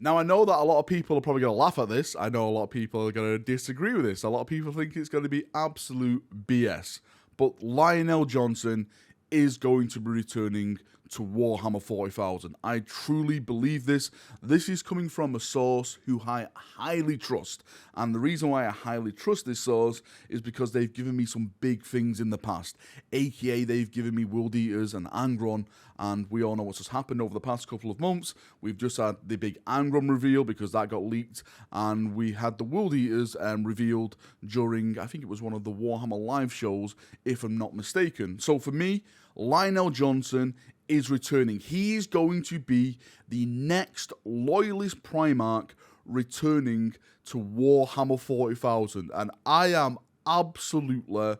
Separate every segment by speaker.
Speaker 1: Now, I know that a lot of people are probably going to laugh at this. I know a lot of people are going to disagree with this. A lot of people think it's going to be absolute BS. But Lionel Johnson is going to be returning to Warhammer 40,000. I truly believe this. This is coming from a source who I highly trust. And the reason why I highly trust this source is because they've given me some big things in the past. AKA, they've given me World Eaters and Angron. And we all know what's just happened over the past couple of months. We've just had the big Angron reveal because that got leaked. And we had the World Eaters revealed during, I think it was one of the Warhammer live shows, if I'm not mistaken. So for me, Lionel Johnson is returning. He is going to be the next Loyalist Primarch returning to Warhammer 40,000. And I am absolutely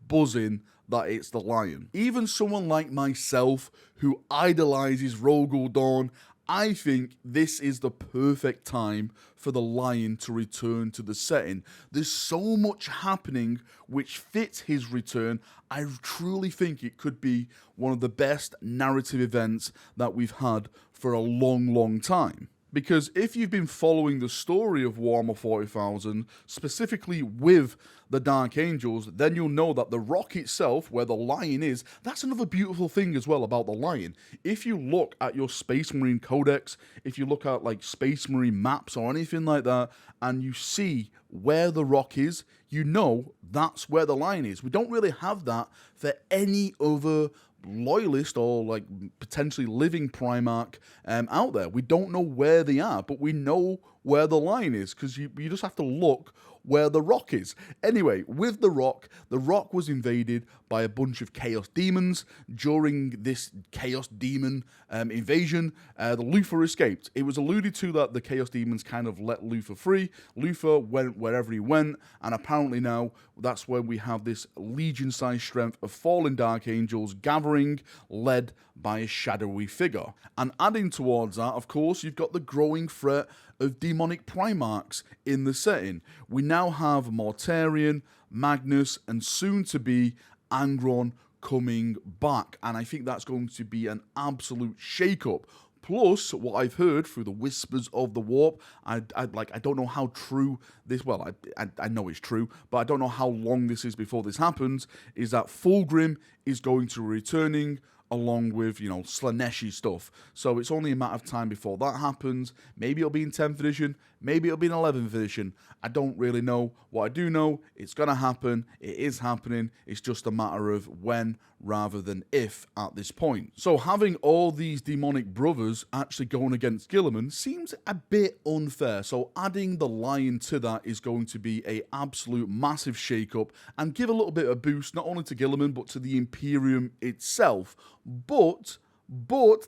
Speaker 1: buzzing that it's the Lion. Even someone like myself who idolizes Rogal Dawn, I think this is the perfect time for the Lion to return to the setting. There's so much happening which fits his return. I truly think it could be one of the best narrative events that we've had for a long, long time. Because if you've been following the story of Warhammer 40,000, specifically with the Dark Angels, then you'll know that the rock itself, where the Lion is, that's another beautiful thing as well about the Lion. If you look at your Space Marine Codex, if you look at like Space Marine maps or anything like that, and you see where the rock is, you know that's where the Lion is. We don't really have that for any other Loyalist or like potentially living Primarch out there. We don't know where they are, but we know where the Lion is because you just have to look where the rock is. Anyway, with the rock was invaded by a bunch of Chaos Demons. During this Chaos Demon invasion, the Luthor escaped. It was alluded to that the Chaos Demons kind of let Luthor free. Luthor went wherever he went, and apparently now that's where we have this Legion-sized strength of fallen Dark Angels gathering, led by a shadowy figure. And adding towards that, of course, you've got the growing threat of demonic Primarchs in the setting. We now have Mortarion, Magnus, and soon to be Angron coming back. And I think that's going to be an absolute shake-up. Plus, what I've heard through the whispers of the warp, I don't know how true this, well, I know it's true, but I don't know how long this is before this happens, is that Fulgrim is going to be returning along with, you know, Slaneshi stuff. So it's only a matter of time before that happens. Maybe it'll be in 10th edition, maybe it'll be in 11th edition. I don't really know. What I do know, it's going to happen, it is happening, it's just a matter of when rather than if at this point. So having all these demonic brothers actually going against Guilliman seems a bit unfair. So adding the Lion to that is going to be a absolute massive shake-up and give a little bit of boost not only to Guilliman but to the Imperium itself. But,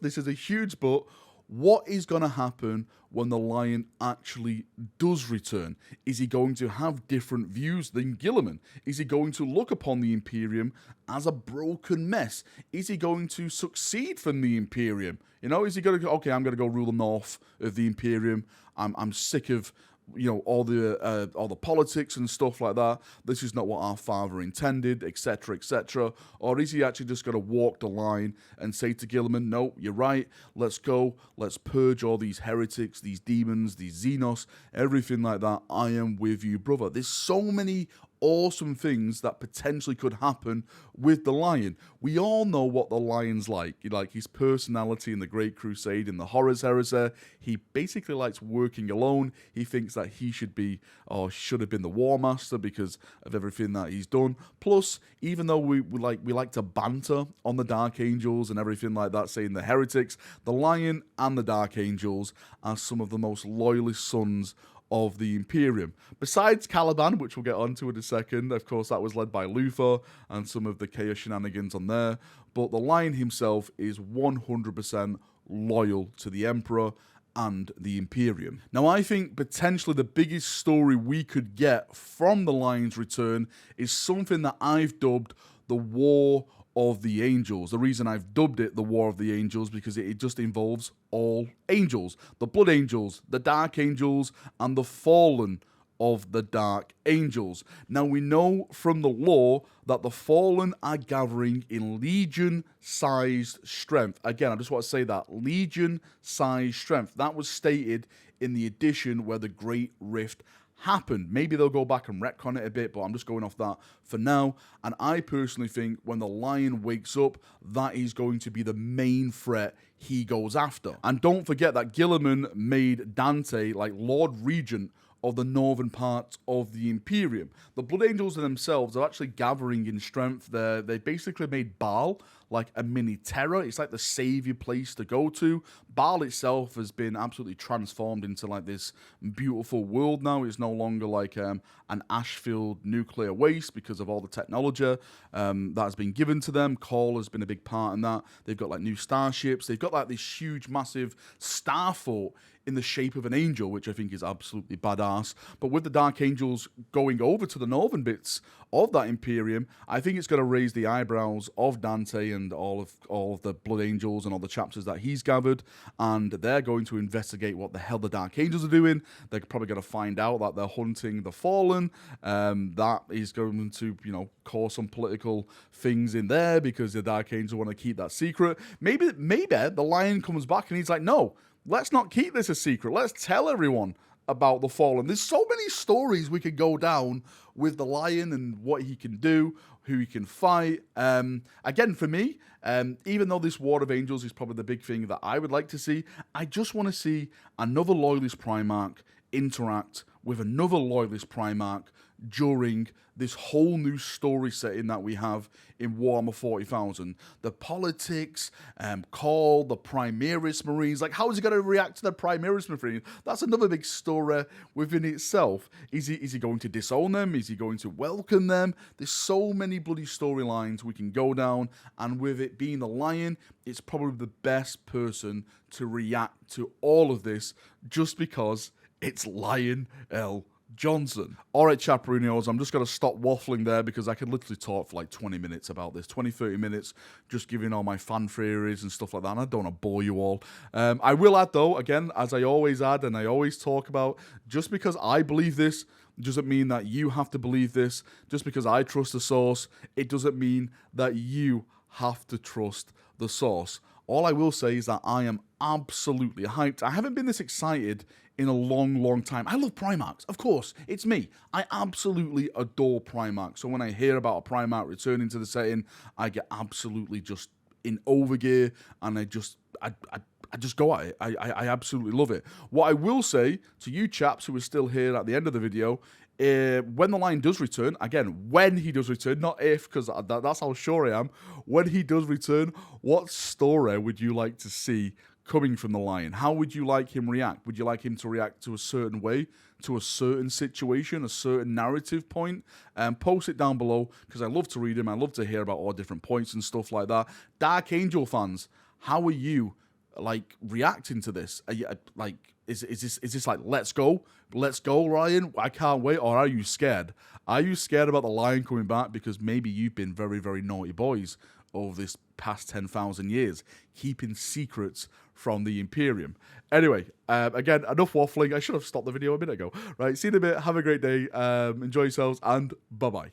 Speaker 1: this is a huge but, what is going to happen when the Lion actually does return? Is he going to have different views than Guilliman? Is he going to look upon the Imperium as a broken mess? Is he going to succeed from the Imperium? You know, is he going to go, okay, I'm going to go rule the north of the Imperium. I'm sick of, you know, all the politics and stuff like that. This is not what our father intended, etc., etc. Or is he actually just going to walk the line and say to Guilliman, no, you're right, let's go, let's purge all these heretics, these demons, these Xenos, everything like that. I am with you, brother. There's so many awesome things that potentially could happen with the Lion. We all know what the Lion's like. Like his personality in the Great Crusade, in the Horrors Heresy. He basically likes working alone. He thinks that he should be, or should have been, the War Master because of everything that he's done. Plus, even though we like to banter on the Dark Angels and everything like that, saying the heretics, the Lion and the Dark Angels are some of the most loyalist sons of the Imperium. Besides Caliban, which we'll get onto in a second, of course that was led by Luthor and some of the chaos shenanigans on there, but the Lion himself is 100% loyal to the Emperor and the Imperium. Now I think potentially the biggest story we could get from the Lion's return is something that I've dubbed the War of the Angels. The reason I've dubbed it the War of the Angels because it just involves all angels. The Blood Angels, the Dark Angels, and the Fallen of the Dark Angels. Now we know from the lore that the Fallen are gathering in Legion-sized strength. Again, I just want to say that, Legion-sized strength. That was stated in the edition where the Great Rift happened. Maybe they'll go back and retcon it a bit, but I'm just going off that for now. And I personally think when the Lion wakes up, that is going to be the main threat he goes after. And don't forget that Gilliman made Dante like Lord Regent of the northern part of the Imperium. The Blood Angels themselves are actually gathering in strength. They basically made Baal like a mini terror. It's like the savior place to go to. Baal itself has been absolutely transformed into like this beautiful world now. It's no longer like an ash-filled nuclear waste because of all the technology that has been given to them. Call has been a big part in that. They've got like new starships. They've got like this huge, massive star fort in the shape of an angel, which I think is absolutely badass. But with the Dark Angels going over to the northern bits of that Imperium, I think it's going to raise the eyebrows of Dante and all of the Blood Angels and all the chapters that he's gathered, and they're going to investigate what the hell the Dark Angels are doing. They're probably going to find out that they're hunting the Fallen. That is going to, cause some political things in there because the Dark Angels want to keep that secret. Maybe the Lion comes back and he's like, no, let's not keep this a secret. Let's tell everyone about the Fallen. There's so many stories we could go down with the Lion and what he can do, who he can fight. Again, for me, even though this War of Angels is probably the big thing that I would like to see, I just want to see another Loyalist Primarch interact with another Loyalist Primarch during this whole new story setting that we have in Warhammer 40,000. The politics, Call, the Primaris Marines. Like, how is he going to react to the Primaris Marines? That's another big story within itself. Is he going to disown them? Is he going to welcome them? There's so many bloody storylines we can go down, and with it being the Lion, it's probably the best person to react to all of this just because it's Lionel Johnson. Alright, Chaperoonios, I'm just going to stop waffling there because I could literally talk for like 20 minutes about this. 20, 30 minutes just giving all my fan theories and stuff like that, and I don't want to bore you all. I will add though, again, as I always add and I always talk about, just because I believe this doesn't mean that you have to believe this. Just because I trust the source, it doesn't mean that you have to trust the source. All I will say is that I am absolutely hyped. I haven't been this excited in a long, long time. I love Primarchs, of course. It's me. I absolutely adore Primarchs. So when I hear about a Primarch returning to the setting, I get absolutely just in overgear, and I just go at it. I absolutely love it. What I will say to you chaps who are still here at the end of the video, when the Lion does return, again, when he does return, not if, because that's how sure I am, when he does return, what story would you like to see coming from the Lion? How would you like him react? Would you like him to react to a certain way, to a certain situation, a certain narrative point? Post it down below, because I love to read them. I love to hear about all different points and stuff like that. Dark Angel fans, how are you reacting to this? Are you, is this like, let's go, Ryan, I can't wait? Or are you scared? Are you scared about the Lion coming back because maybe you've been very, very naughty boys over this past 10,000 years, keeping secrets from the Imperium? Anyway, again, enough waffling. I should have stopped the video a minute ago. Right, see you in a bit. Have a great day. Enjoy yourselves, and bye-bye.